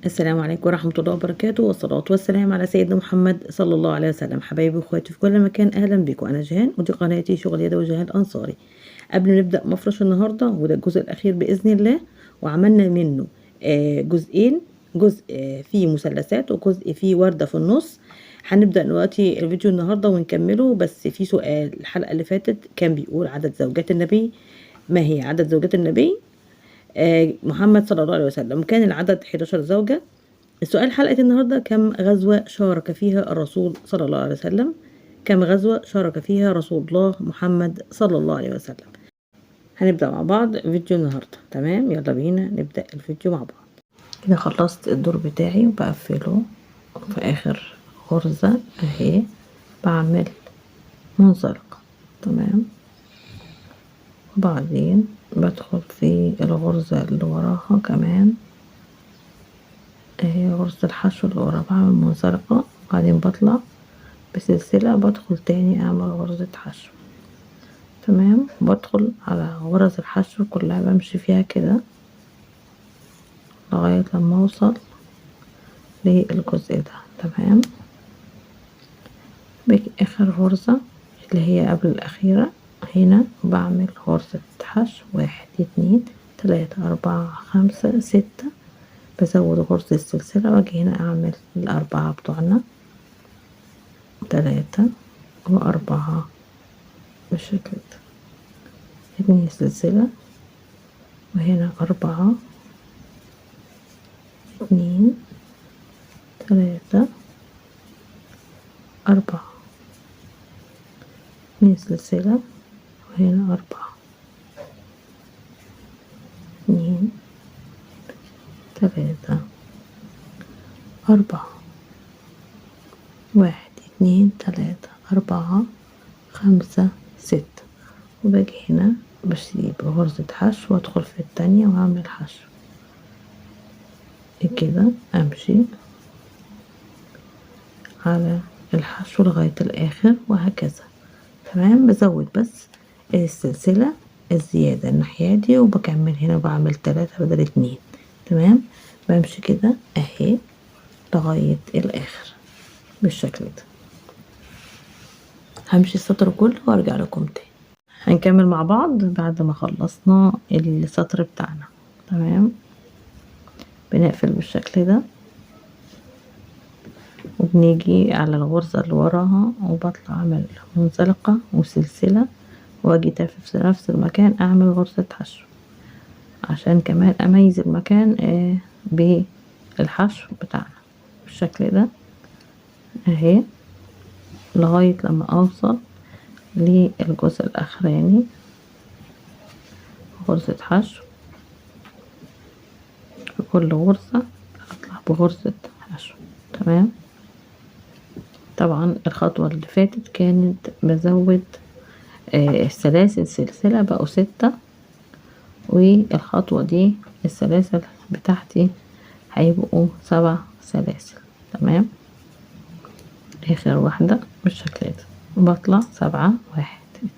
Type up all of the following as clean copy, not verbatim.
السلام عليكم ورحمة الله وبركاته، والصلاة والسلام على سيدنا محمد صلى الله عليه وسلم. حبايبي واخواتي في كل مكان، أهلا بكم. أنا جيهان ودي قناتي شغل يدوي جيهان أنصاري. قبل ما نبدأ مفرش النهاردة، وده الجزء الأخير بإذن الله، وعملنا منه جزئين. جزء فيه مثلثات وجزء فيه وردة في النص. هنبدأ دلوقتي الفيديو النهاردة ونكمله. بس في سؤال الحلقة اللي فاتت كان بيقول عدد زوجات النبي، ما هي عدد زوجات النبي محمد صلى الله عليه وسلم؟ كان العدد 11 زوجة. السؤال حلقة النهاردة: كم غزوة شارك فيها الرسول صلى الله عليه وسلم؟ كم غزوة شارك فيها رسول الله محمد صلى الله عليه وسلم؟ هنبدأ مع بعض فيديو النهاردة. تمام، يلا بينا نبدأ الفيديو مع بعض. كده خلصت الدور بتاعي وبقفله في آخر غرزة اهي، بعمل منزلقة. تمام، وبعدين بدخل في الغرزة اللي وراها كمان اهي، غرزة الحشو اللي ورا، بعمل منزلقة وبعدين بطلع بسلسلة، بدخل تاني اعمل غرزة حشو. تمام، بدخل على غرز الحشو كلها، بمشي فيها كده لغاية لما اوصل للجزء ده. تمام، باجي اخر غرزة اللي هي قبل الاخيرة هنا، بعمل غرزة حشو 1 2 3 4 5 6، بزود غرزة السلسلة واجي هنا اعمل الاربعة بتوعنا 3 و4 بالشكل ده، 2 سلسلة وهنا 4 2 3 4، 2 سلسلة وهنا 4 2 3 4 1 2 3 4 5 6، وباجي هنا بسيب غرزة حشو وادخل في التانية واعمل حشو كده، امشي على الحشو لغاية الاخر وهكذا. تمام، بزود بس السلسلة الزيادة الناحية دي وبكمل هنا، بعمل 3 بدل 2. تمام، بمشي كده اهي لغاية الاخر بالشكل ده. همشي السطر كله وارجع لكم تاني. هنكمل مع بعض بعد ما خلصنا السطر بتاعنا. تمام، بنقفل بالشكل ده وبنيجي على الغرزة اللي وراها وبطلع اعمل منزلقة وسلسلة واجي في نفس المكان اعمل غرزة حشو عشان كمان اميز المكان بالحشو بتاعنا بالشكل ده اهي، لغاية لما اوصل للجزء الاخراني غرزة حشو. في كل غرزة اطلع بغرزة حشو. تمام، طبعا الخطوة اللي فاتت كانت بزود السلاسل سلسلة بقوا 6، والخطوة دي السلاسل بتاعتي هيبقوا 7 سلاسل. تمام، اخر واحدة بالشكل ده بطلع 7 1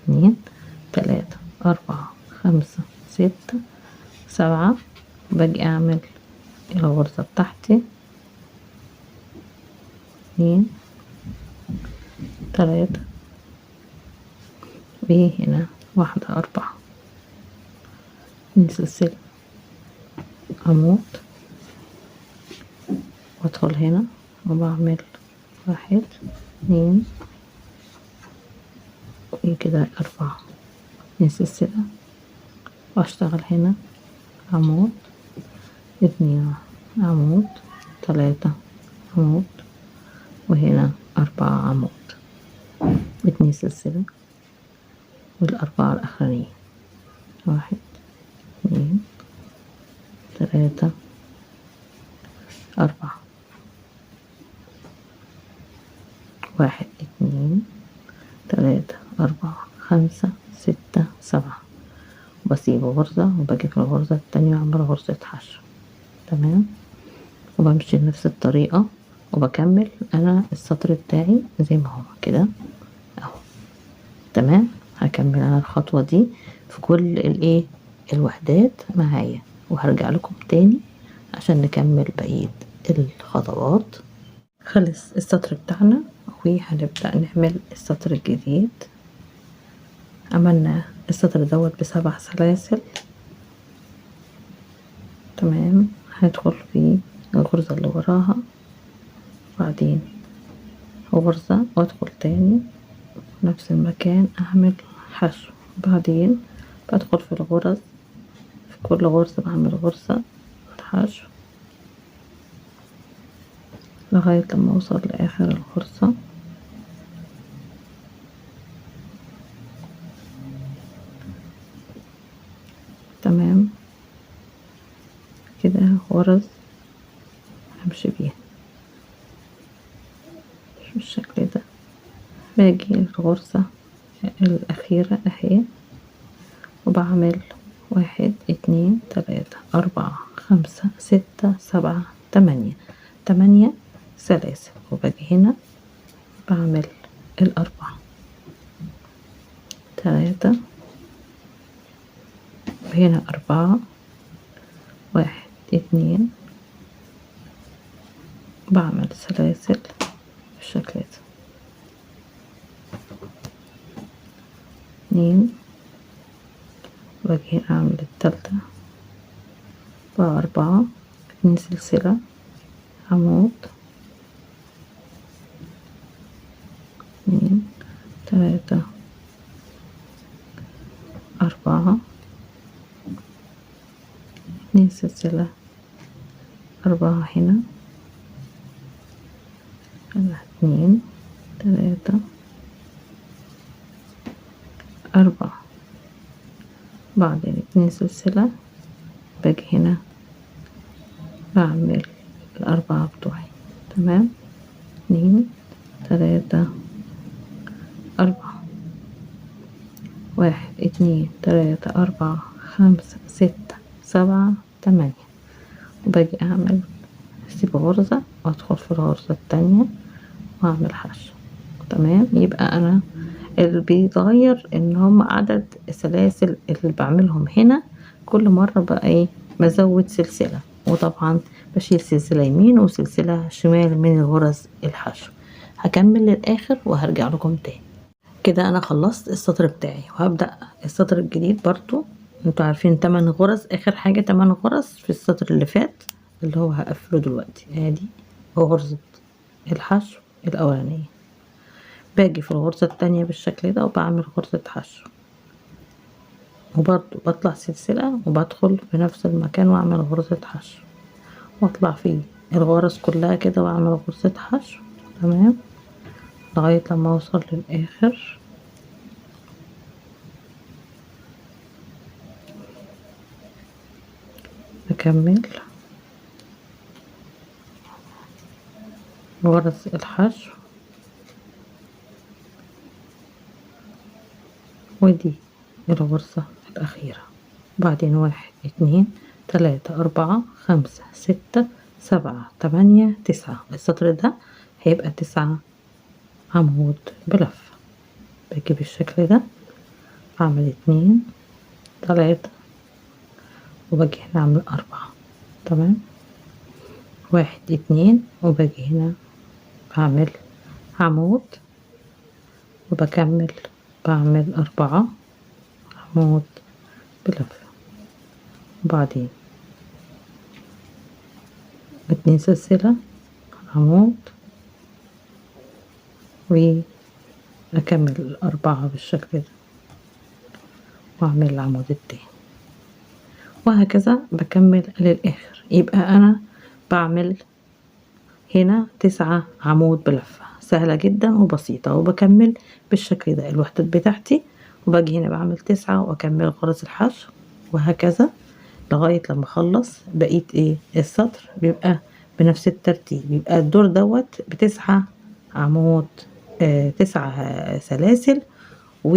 2 3 4 5 6 7، باجي اعمل الغرزة بتاعتي 2 3 وهنا 1 4، من سلسلة عمود وادخل هنا وبعمل 1 2 وكده 4، من سلسلة واشتغل هنا عمود 2 عمود 3 عمود وهنا 4 عمود 2 سلسلة والأربعة الأخرانيين 1 2 3 4 1 2 3 4 5 6 7، وبسيب غرزة وباجي في الغرزة التانية واعمل غرزة حشو. تمام، وبمشي بنفس الطريقة وبكمل انا السطر بتاعي زي ما هو كده اهو. تمام، هكمل انا الخطوة دي في كل الوحدات معايا وهرجع لكم تاني عشان نكمل بقية الخطوات. خلص السطر بتاعنا وهنبدأ نعمل السطر الجديد. عملنا السطر دوت ب7 سلاسل، تمام. هندخل في الغرزة اللي وراها، بعدين غرزة وادخل تاني نفس المكان اعمل حشو، بعدين بدخل في الغرز، في كل غرزة بعمل غرزة حشو لغاية لما اوصل لاخر الغرزة. تمام كده غرز همشي بيها بالشكل ده. باجي الغرزة الأخيرة اهي وبعمل 1 2 3 4 5 6 7 8 سلاسل، وباجي هنا بعمل 4 3 وهنا 4 1 2 بعمل سلاسل بالشكل ده 2 واجي اعمل التالتة 4 2 سلسلة عمود 2 3 4 2 سلسلة 4 هنا 2 3 4 بعدين 2 سلسلة باجي هنا بعمل 4 بتوعي، تمام. 2 3 4 1 2 3 4 5 6 7 8 وباجي اعمل اسيب غرزة وادخل في الغرزة التانية واعمل حشو، تمام. يبقى انا اللي بيتغير ان هم عدد السلاسل اللي بعملهم هنا كل مرة بقى ايه بزود سلسلة، وطبعا بشيل سلسلة يمين وسلسلة شمال من الغرز الحشو. هكمل للاخر وهرجع لكم تاني. كده انا خلصت السطر بتاعي وهبدأ السطر الجديد برضو. انتوا عارفين 8 غرز، اخر حاجة 8 غرز في السطر اللي فات اللي هو هقفله دلوقتي. ادي غرزة الحشو الاولانية، باجي في الغرزة التانية بالشكل ده وبعمل غرزة حشو، وبرضو بطلع سلسلة وبدخل في نفس المكان واعمل غرزة حشو واطلع فيه الغرز كلها كده واعمل غرزة حشو، تمام، لغاية لما اوصل للاخر. اكمل غرز الحشو ودي الغرزة الأخيرة، بعدين 1 2 3 4 5 6 7 8 9. السطر ده هيبقى 9 عمود بلفة. باجي بالشكل ده اعمل 2 3 وباجي هنا اعمل 4، تمام. 1 2 وباجي هنا بعمل عمود وبكمل بعمل 4 عمود بلفة، وبعدين 2 سلسلة عمود وأكمل 4 بالشكل ده وأعمل العمود التاني، وهكذا بكمل للآخر. يبقى أنا بعمل هنا 9 عمود بلفة، سهلة جدا وبسيطة، وبكمل بالشكل ده الوحدات بتاعتي، وباجي هنا بعمل 9 وأكمل غرز الحشو، وهكذا لغاية لما اخلص بقية ايه السطر. بيبقى بنفس الترتيب، بيبقى الدور دوت ب9 عمود 9 سلاسل، و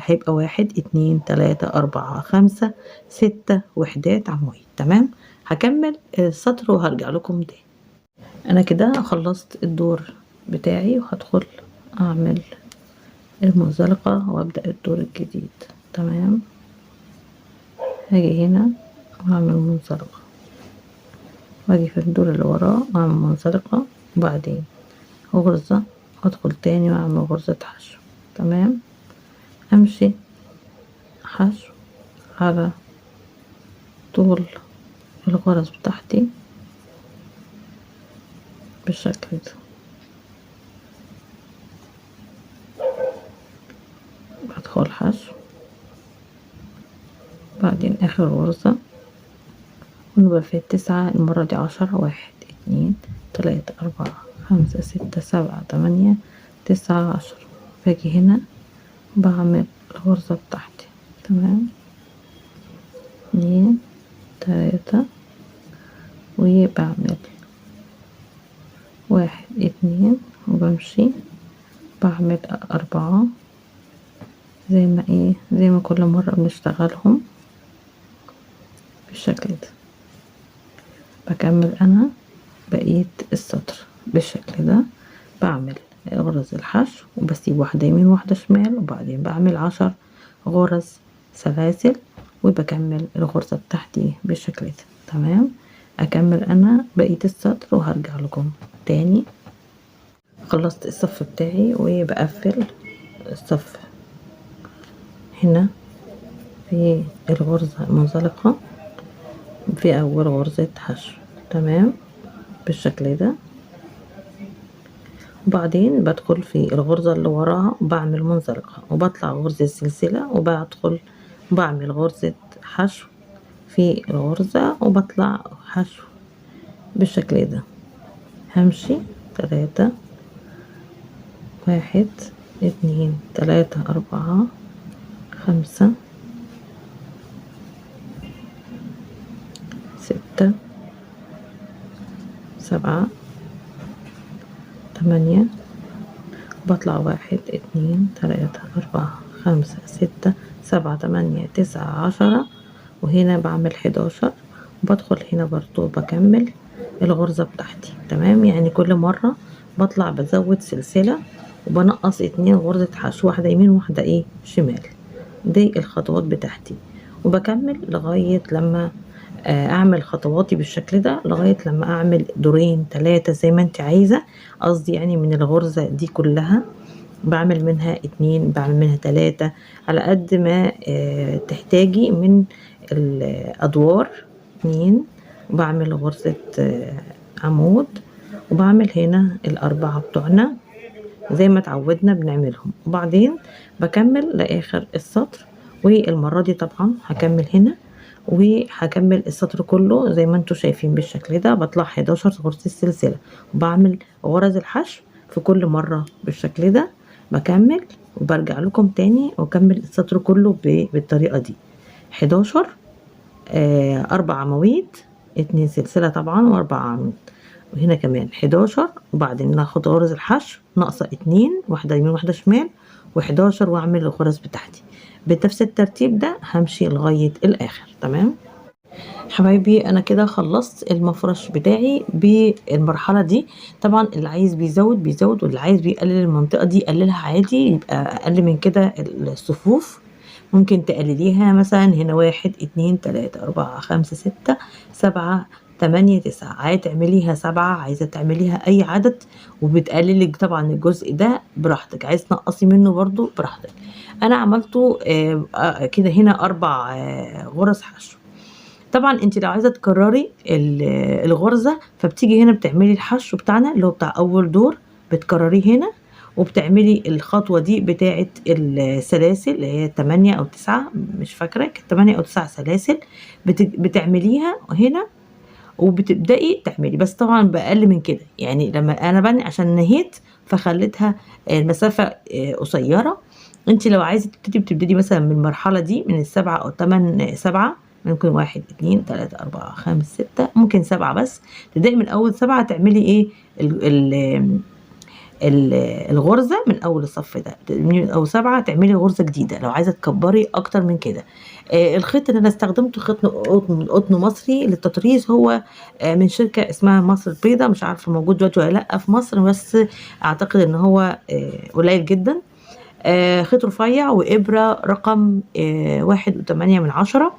هيبقى 1 2 3 4 5 6 وحدات عمود، تمام. هكمل السطر وهرجع لكم تاني. انا كده خلصت الدور بتاعي وهدخل اعمل المنزلقة وابدأ الدور الجديد، تمام. هاجي هنا واعمل منزلقة واجي في الدور اللي وراه واعمل منزلقة، وبعدين غرزة وادخل تاني واعمل غرزة حشو. تمام، امشي حشو على طول الغرز بتاعتي بالشكل ده. بدخل حشو، بعدين اخر غرزة ونبقى في 9. المرة دي 10. 1 2 3 4 5 6 7 8 9 10. باجي هنا بعمل الغرزة بتاعتي. تمام، 2 3 وبعمل 1 2 وبمشي بعمل 4 زي ما كل مرة بنشتغلهم بالشكل ده. بكمل انا بقية السطر بالشكل ده. بعمل غرز الحشو وبسيب واحدة يمين واحدة شمال، وبعدين بعمل 10 غرز سلاسل وبكمل الغرزة بتاعتي بالشكل ده. تمام، اكمل انا بقية السطر وهرجع لكم تاني. خلصت الصف بتاعي وبقفل الصف هنا في الغرزة المنزلقة في اول غرزة حشو. تمام، بالشكل ده. وبعدين بدخل في الغرزة اللي وراها بعمل منزلقة وبطلع غرزة سلسلة وبدخل بعمل غرزة حشو في الغرزة وبطلع حشو بالشكل ده. همشي 3 1 2 3 4 5 6 7 8. بطلع 1 2 3 4 5 6 7 8 9 10. وهنا بعمل 11 وبدخل هنا برضو بكمل الغرزة بتاعتي. تمام، يعني كل مرة بطلع بزود سلسلة وبنقص 2 غرزة حشو، واحدة يمين واحدة شمال. دي الخطوات بتاعتي، وبكمل لغاية لما اعمل خطواتي بالشكل ده، لغاية لما اعمل دورين 3 زي ما انت عايزة. قصدي يعني من الغرزة دي كلها بعمل منها 2، بعمل منها 3 على قد ما تحتاجي من الادوار. 2 بعمل غرزة عمود، وبعمل هنا الأربعة بتوعنا زي ما اتعودنا بنعملهم، وبعدين بكمل لاخر السطر. والمرة دي طبعا هكمل هنا وهكمل السطر كله زي ما انتوا شايفين بالشكل ده. بطلع 11 غرزة سلسلة وبعمل غرز الحشو في كل مرة بالشكل ده. بكمل وبرجع لكم تاني واكمل السطر كله بالطريقة دي. 11 4 عواميد، 2 سلسلة طبعا و4 عمود، وهنا كمان 11. وبعدين ناخد غرز الحشو ناقصة 2، واحدة يمين واحدة شمال، و11 واعمل الغرز بتاعتي بنفس الترتيب ده. همشي لغاية الاخر. تمام حبايبي، انا كده خلصت المفرش بتاعي بالمرحلة دي. طبعا اللي عايز بيزود واللي عايز بيقلل المنطقة دي يقللها عادي، يبقى اقل من كده الصفوف. ممكن تقلليها مثلا هنا 1 2 3 4 5 6 7 8 9. عايزة تعمليها 7، عايزة تعمليها اي عدد، وبتقللك طبعا الجزء ده براحتك. عايز تنقصي منه برضو براحتك. انا عملته كده هنا 4 غرز حشو. طبعا انت لو عايزه تكرري الغرزه فبتيجي هنا بتعملي الحشو بتاعنا اللي هو بتاع اول دور، بتكرريه هنا وبتعملي الخطوه دي بتاعه السلاسل اللي هي 8 أو 9، مش فاكره، كانت 8 أو 9 سلاسل. بتعمليها هنا وبتبدأي تعملي، بس طبعا بأقل من كده. يعني لما انا بني عشان نهيت فخليتها المسافة قصيرة. انت لو عايزة بتبتدي مثلا من المرحلة دي من 7 أو 8 7، ممكن 1 2 3 4 5 6، ممكن 7 بس. تبدأي من أول 7 تعملي الغرزة من أول الصف ده، من أول 7 تعملي غرزة جديدة. لو عايزة تكبري أكتر من كده. الخيط اللي أنا استخدمته خيط قطن مصري للتطريز، هو من شركة اسمها مصر البيضاء، مش عارفة موجود دلوقتي ولا لأ في مصر، بس أعتقد إن هو قليل جدا. خيط رفيع وإبرة رقم 1.8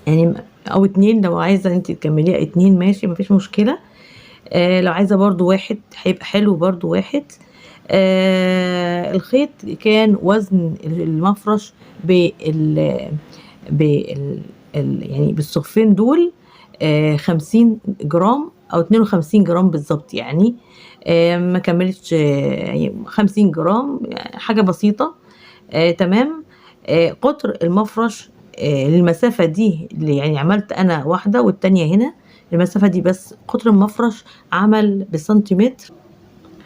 يعني او 2 لو عايزة انت تكمليها 2 ماشي مفيش مشكلة. لو عايزة برضو 1 هيبقى حلو برضو 1. الخيط كان وزن المفرش بال يعني بالصفين دول 50 جرام او 52 جرام بالظبط يعني. ما كملتش يعني 50 جرام يعني حاجة بسيطة. تمام. قطر المفرش للمسافة دي اللي يعني عملت أنا واحدة والتانية هنا. المسافة دي بس قطر المفرش عمل بالسنتيمتر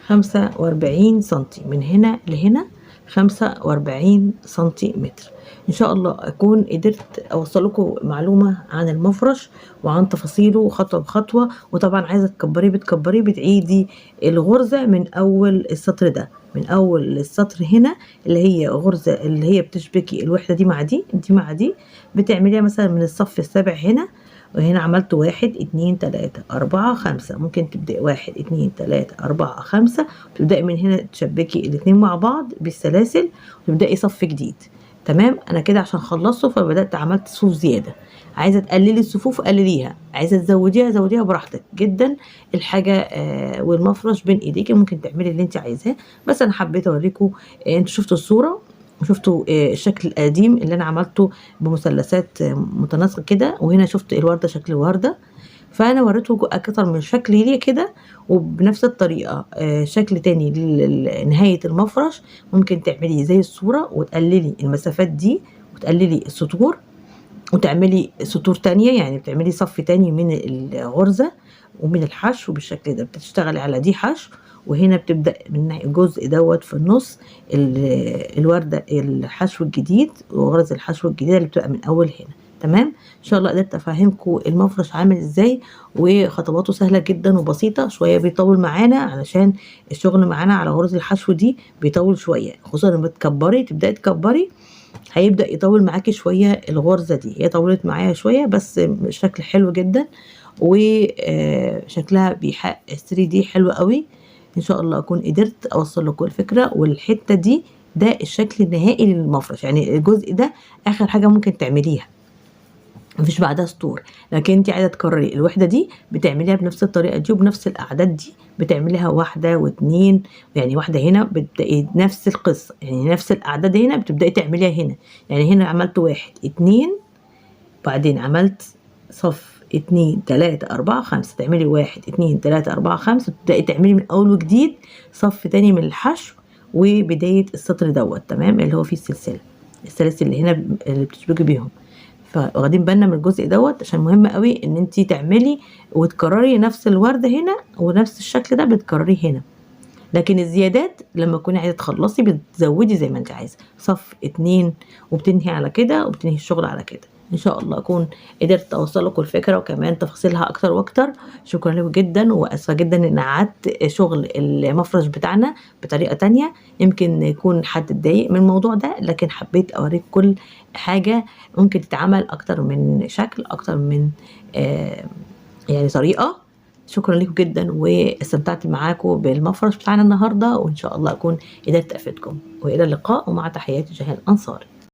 45 سنتي من هنا لهنا، 45 سنتيمتر. ان شاء الله اكون قدرت اوصل لكم معلومه عن المفرش وعن تفاصيله خطوه بخطوه. وطبعا عايزه تكبريه بتكبريه بتعيدي الغرزه من اول السطر ده، من اول السطر هنا اللي هي غرزه اللي هي بتشبكي الوحده دي مع دي مع دي. بتعمليها مثلا من الصف السابع هنا، وهنا عملت 1 2 3 4 5. ممكن تبدأي 1 2 3 4 5 وتبدأي من هنا تشبكي الاتنين مع بعض بالسلاسل وتبدأي صف جديد. تمام. انا كده عشان خلصته فبدأت عملت صفوف زيادة. عايزة تقللي الصفوف قلليها، عايزة تزوديها زوديها براحتك جدا. الحاجة والمفرش بين ايديكي، ممكن تعملي اللي انت عايزاه. بس انا حبيت اوريكم. انتوا شفتوا الصورة وشفتوا الشكل القديم اللي انا عملته بمثلثات متناسقة كده، وهنا شفت الوردة شكل وردة. فانا وريته اكتر من شكل ليه كده، وبنفس الطريقة شكل تاني لنهاية المفرش. ممكن تعملي زي الصورة وتقللي المسافات دي وتقللي السطور وتعملي سطور تانية، يعني بتعملي صف تاني من الغرزة ومن الحشو بالشكل ده. بتشتغلي على دي حشو، وهنا بتبدأ من الجزء دوت في النص الوردة الحشو الجديد وغرز الحشو الجديدة اللي بتبقى من أول هنا. تمام. ان شاء الله قدرت افهمكم المفرش عامل ازاي، وخطواته سهله جدا وبسيطه. شويه بيطول معانا علشان الشغل معانا على غرز الحشو دي بيطول شويه، خصوصا لما تكبري تبداي تكبري هيبدا يطول معاكي شويه. الغرزه دي هي طولت معايا شويه بس شكل حلو جدا، وشكلها بيحقق 3D حلو قوي. ان شاء الله اكون قدرت اوصل لكم الفكره. والحته دي ده الشكل النهائي للمفرش، يعني الجزء ده اخر حاجه ممكن تعمليها، مفيش بعدها سطور. لكن انت عايزه تكرري الوحده دي بتعمليها بنفس الطريقه دي وبنفس الاعداد دي. بتعمليها 1 و2، يعني واحده هنا بتبداي نفس القصه، يعني نفس الاعداد هنا بتبداي تعمليها هنا. يعني هنا عملت 1 2 بعدين عملت صف 2 3 4 5، تعملي 1 2 3 4 5 تبداي تعملي من اول وجديد صف تاني من الحشو وبدايه السطر دوت. تمام. اللي هو فيه السلاسل اللي هنا اللي بتشبكي بيهم. فواخدين بالنا من الجزء دوت عشان مهم قوي ان انت تعملي وتكرري نفس الورده هنا ونفس الشكل ده بتكرريه هنا. لكن الزيادات لما تكوني عايزه تخلصي بتزودي زي ما انت عايزه صف 2 وبتنهي على كده وبتنهي الشغل على كده. ان شاء الله اكون قدرت اوصل لكم الفكره وكمان تفاصيلها اكتر واكتر. شكرا لكم جدا، واسفه جدا ان قعدت شغل المفرش بتاعنا بطريقه تانية. يمكن يكون حد اتضايق من الموضوع ده، لكن حبيت اوريك كل حاجه ممكن تتعمل اكتر من شكل، اكتر من يعني طريقه. شكرا لكم جدا واستمتعت معاكم بالمفرش بتاعنا النهارده، وان شاء الله اكون قدرت افيدكم. والى اللقاء، ومع تحياتي جهان انصاري.